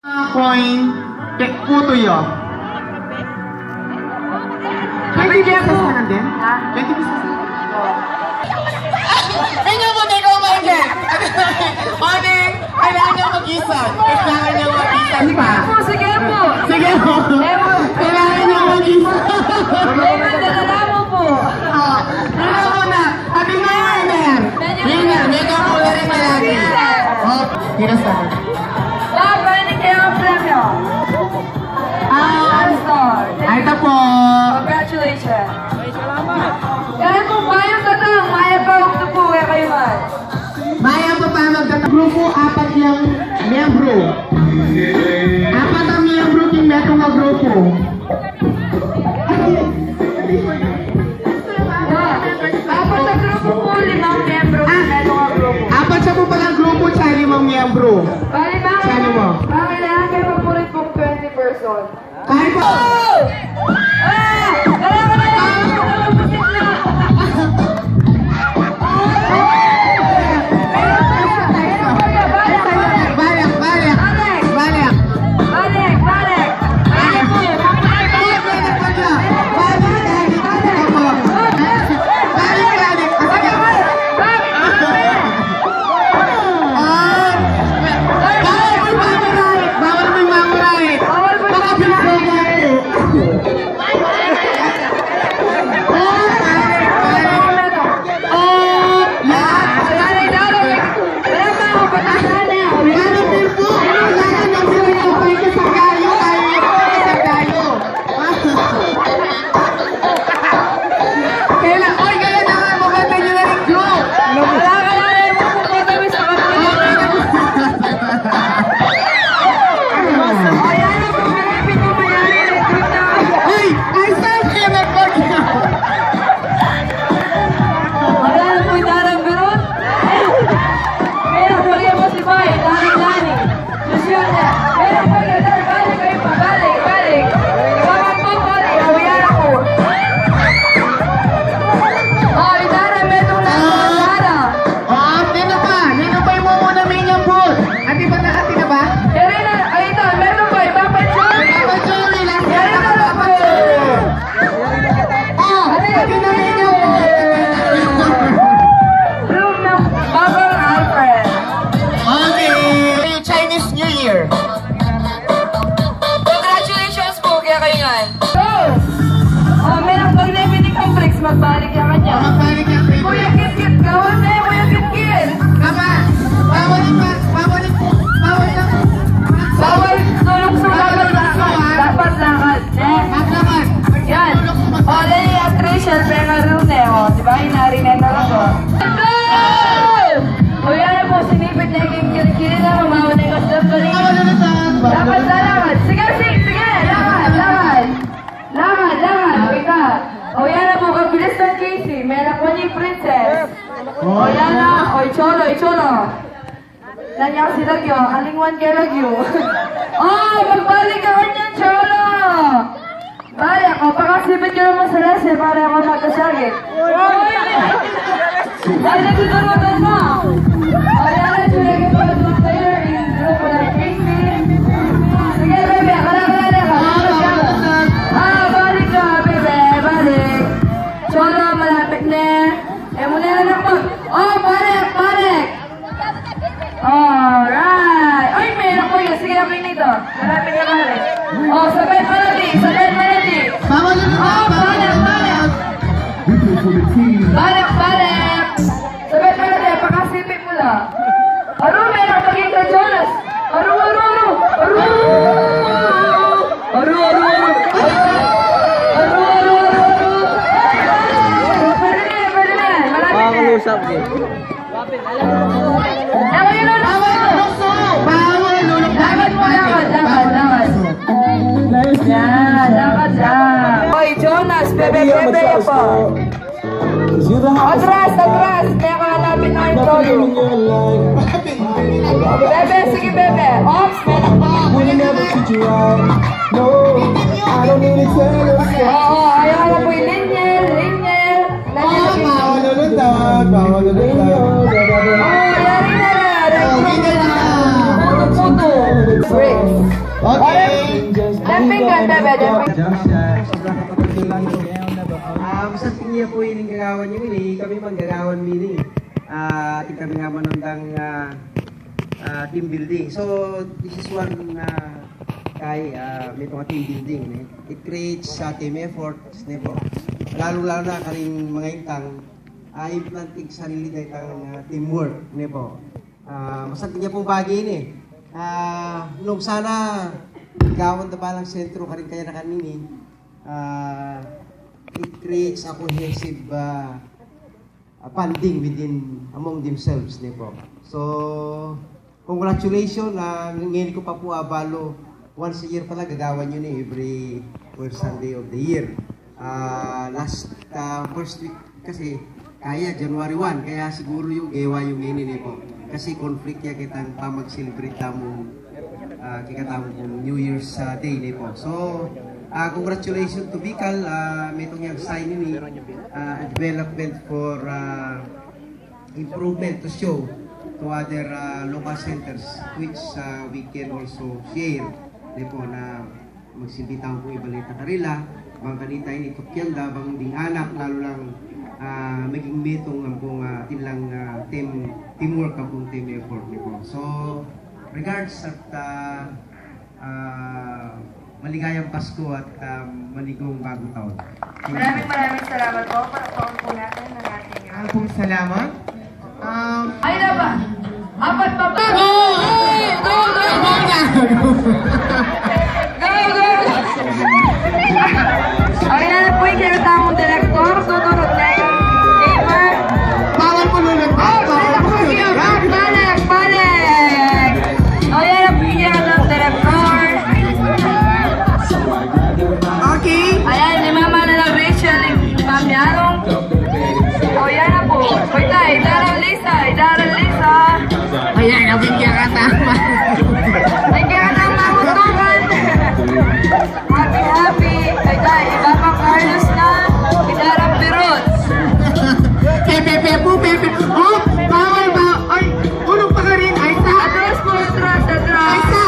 Coin, puto yun. 20 pesos na lang din? 20 pesos na lang. Ganyan mo, ikaw, Michael! Morning! Kailangan niya mag-isan. Kailangan niya mag-isan pa. Sige po! Sige po! Kailangan niya mag-isan. Dala mo po! Ano mo na? Happy New Year! Winner! May kapula rin malagi. Hiras na. Pwede kayo ang premyo! Ito po! Congratulations! Kaya po, Maya Tatang, Maya Pawag po, kaya kayo man. Maya po pa magtatagrupo, apat yung miyembro. Apat ang miyembro yung metong nga grupo. Apat na grupo po, 5 miyembro ng metong grupo. Apat siya po palang grupo, tsaka 5 miyembro. Bali, Saan mo? kailangan kayo mapulit po 20 person. Kahit po! Magbalik ka kanya. Magbalik ka kanya. Kuya Kit-Kit, gawan na yun, Kuya Kit-Kit. Tama! Bawal sulok-sulok. Dapat lakad. Maglaman. Yan. O, dali at Rachel, pero room na yun. Diba, hinarinan na lang ko. Kuya na po, sinipit na yung kilikili na mamawa na yung kasap ko rin. Dapat na lakad. Sige. Lakad. Wait ka. O, yan na po, kabilis ng Casey. Meron po niya yung princess. O, yan na. O, Cholo. Nanyang si Lagyo. Alingwan kay Lagyo. Magbalik ka kanyan, Cholo. Balik, pakasipit ka naman sa lese para ako magkasagit. Ay, nagtuturutan mo. O, yan na, Chulegi pa ito tayo in group na Casey. Sige, bebe, kalakala ka. Balik ka, bebe, balik. Cholo, malapit na. Muna na lang po. Balik. Alright. Ay, meron ko yun. Sige, okay nito. Malapit ka balik. Sabay paladi. Balik. Sabay paladi. Pakasipit mo lang. Aru, meron paging ka, Jonas. Aru. Pwede na. Malapit na. Usap din. Lakad. Oy, Jonas, bebe po. Atras. Kaya kalapit na yung todo. Bebe, sige bebe. Ops, meron pa. Ayaw na po yung linyel. Bawal ulit. Yari na. Puto. bricks. Okay. Demping ka, bebe, demping. Sobrang kapagpatulan ko. Sa tingin po yung gagawan nyo ini, kami manggagawan mini. Ating kami nga manundang team building. So, this is one may mga team building. It creates team effort. Lalo-lalo na karing mga intang implanting sarili na itang teamwork. Masakit niya pong bagay ini. Nung sana gawin na palang sentro ka rin kaya na kanini, it creates a cohesive funding among themselves. So, congratulations. Ngayon ko pa po abalo, once a year pala gagawan yun every first Sunday of the year. Last first week kasi kaya January 1, kaya siguro yung gawa yung ngayon po. Kasi conflict ya kitang mag-celebrate tamo kikatamo kong New Year's Day po. So, congratulations to Bicol. May itong yung sign ni development for improvement to show to other local centers which we can also share po na magsimbitaw po ibalita karila bang kanita ini tukyanda bang ding anak lalo lang maging metong ang pong ilang teamwork ang pong team effort po. So regards at maligayang Pasko at maligong bagong taon. Maraming salamat po. Para po natin ng ating... Ang pong salamat. Ay na ba? Apat pa ba? Go! Go! Ay na po yung kinatamong direktor. Tuturot na yung gamer. Bawal po nulot. Balik! Ay na po yung kinatamong direktor. Okay. Ayan, ni Mama na ng Rachel, ni Mami Arong. O yan na po. Wait, Idaran Lisa. Ayan, nabigyan ka tama. Nagkaya ng mahutukan. Happy. Ay, iba pang Carlos na. Idaran Pirot. Pepe. Oh, bawal ba? Ay, ulong pa ka rin. Ay, sa. Atras po, atras. Ay, sa.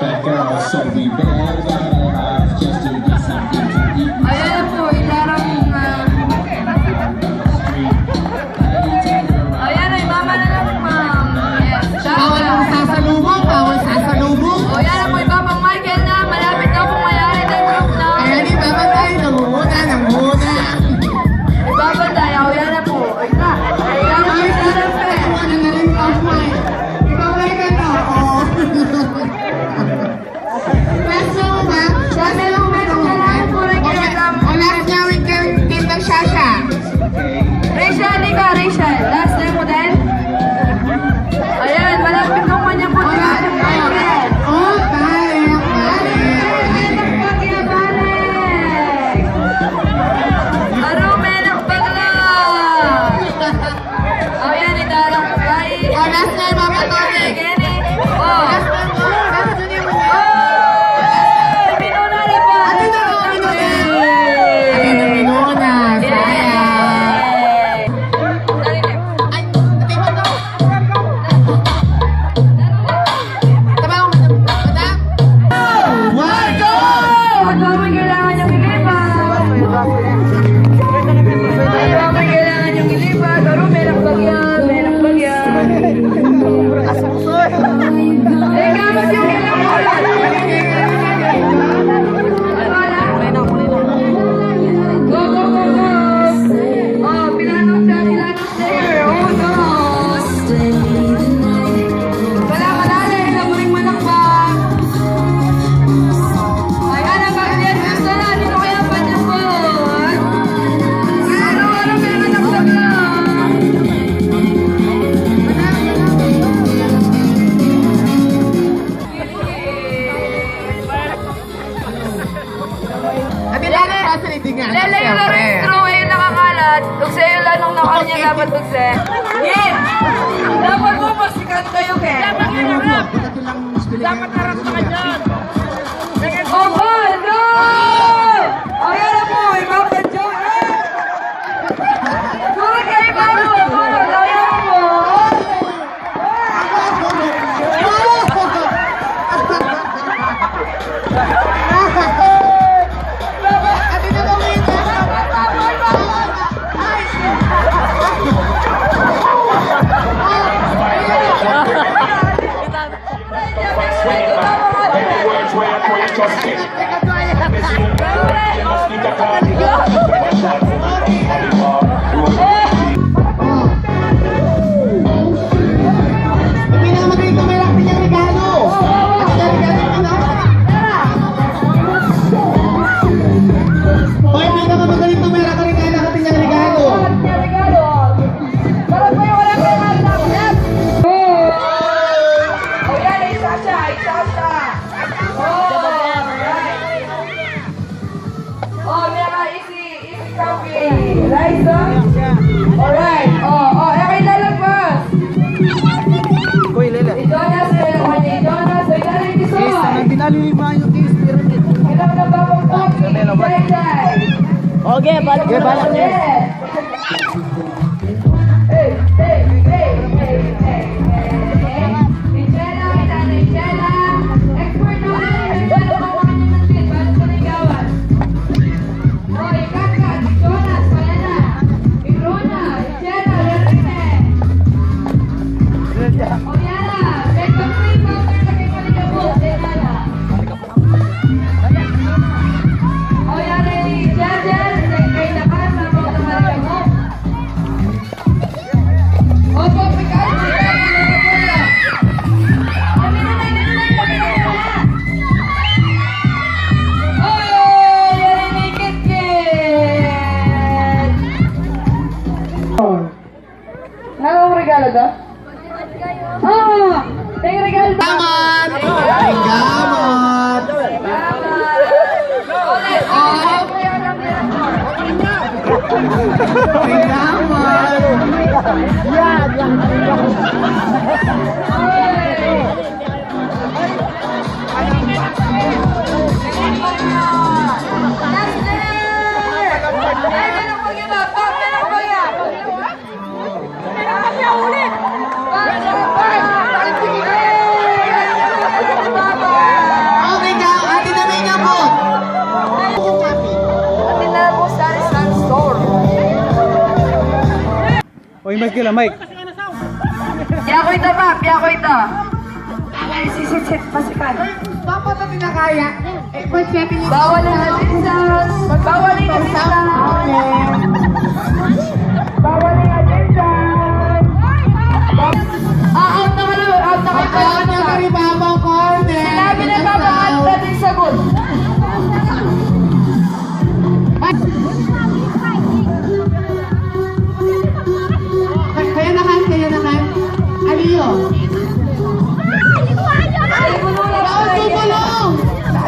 That girl so we bad, just to get something to eat. Ayan na po, Idaran. Ayan ay mama na lang, ma'am. Yes, Bawal ang sasalubong. O yan na po, iba pang Michael na. Malapit na po mayari ng group na. Kaya di ba tayo namuna. Ibabantay, o yan na po. Ay na. Ay na po, Idaran Pe. Ano na rin ang mic? Ibabay ka na. Oo. Pwesto mo ba? Sabi lang, meron ka lang po rin kinatamo. O last niya, we can team ng Shasha. Rachel, Rachel. Last name mo din? Ayan, malapit ng kanya po. Michael. Oh, balik. Arumen ang bagla! O yan, Idaran Kay. O last niya, Mama Tony. Kenny. Oh! Last niya mo niya. Oh! Pinuna na po! Ano na? Sayang. Ay, tiba to. Tabaw, madam. One, go! At babay kailangan yung ilipat. Ay, babay kailangan yung ilipat. Pero merang bagyan. Eh, gamit yung kailangan. Go! Oh, pinanong siya. Oh, no. Wala madali. Laburing manakbang. Ayan ang bagyan. Gusto na. Dito kaya pa niyo po. Ano meron ang bagyan? Abi lang ang fasilitingan. Lele yung na-retro ay nakakalat. Tukse yung lanong nakal niya dapat tukse. Yin! Dapat mo masikat kayo, Ken. Dapat harap ka dyan. Oh, ball! Go! Ayan na po, ikaw ka dyan. Sura kayo ba mo? Ayan na po. Any words where I call you just it. You must need a Pinakamagaling tumira ka niyang regalo. Hoy, pinakamagaling tumira ka rin kaya ka niyang regalo. Para po yung wala kayo matap. Yes! Oh, yan, isa-isa. Oh, right. Oh, meron easy coffee. Right, sir? Alright. Oh, okay, lalagpas. Jonas, Jonas, ilalim di soy. Kita na babang coffee. Jai. Okay, balik. Nang regalo to? Oh! May regalo to! Gamat! Gamat! Okay ka, ate na may gamot. Oy, Mike kila, Mike. Piyako ito ba? Piyako ito. Sit, pasikan. Dapat na pinakaya. Eh, pwede siya pinakaya. Bawal ang attendance. Bawal ang attendance. Bawal ang attendance. Out na kayo. Out na kayo. Out na ka rin, babang corner. Sinabi na babang natin sagot. Kaya naman. Aliyo. Ay, bulong. Tulong!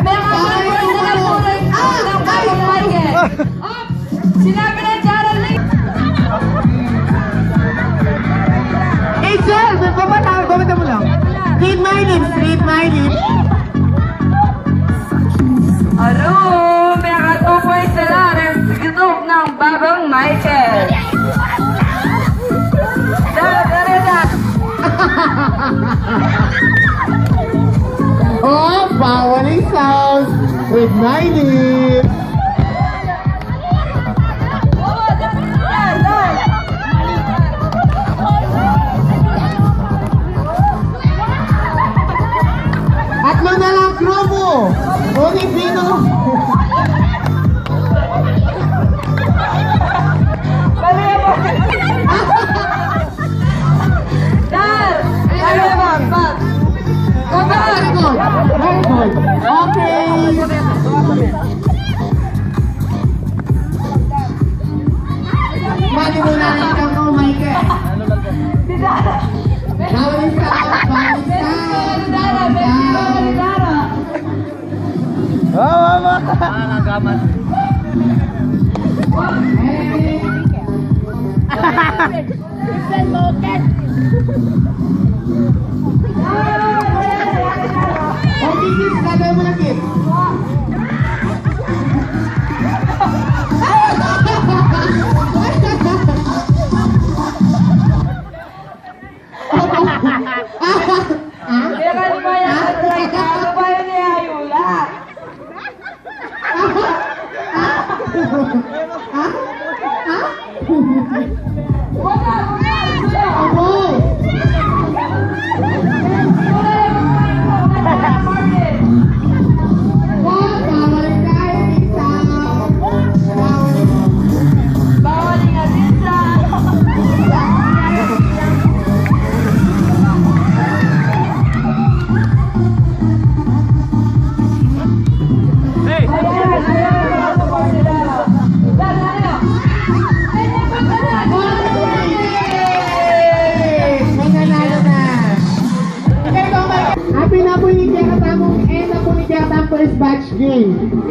May mga bulong na nagpulay. Ng babang Michael. Sinabi na Gerald Lee. Hey, sir! Bumata mo lang. Read my lips. Aro, may naka 2 points na lang ang group ng babang Michael. Dara. Oh, bawal sounds with my lips. Tatlo na lang crew mo. Only Pino. Very good. Okay. Mali mo na ikaw mo, Michael. Bawal gagawin mo ng gift. Kaya kalibayan ni Ayula. Ako!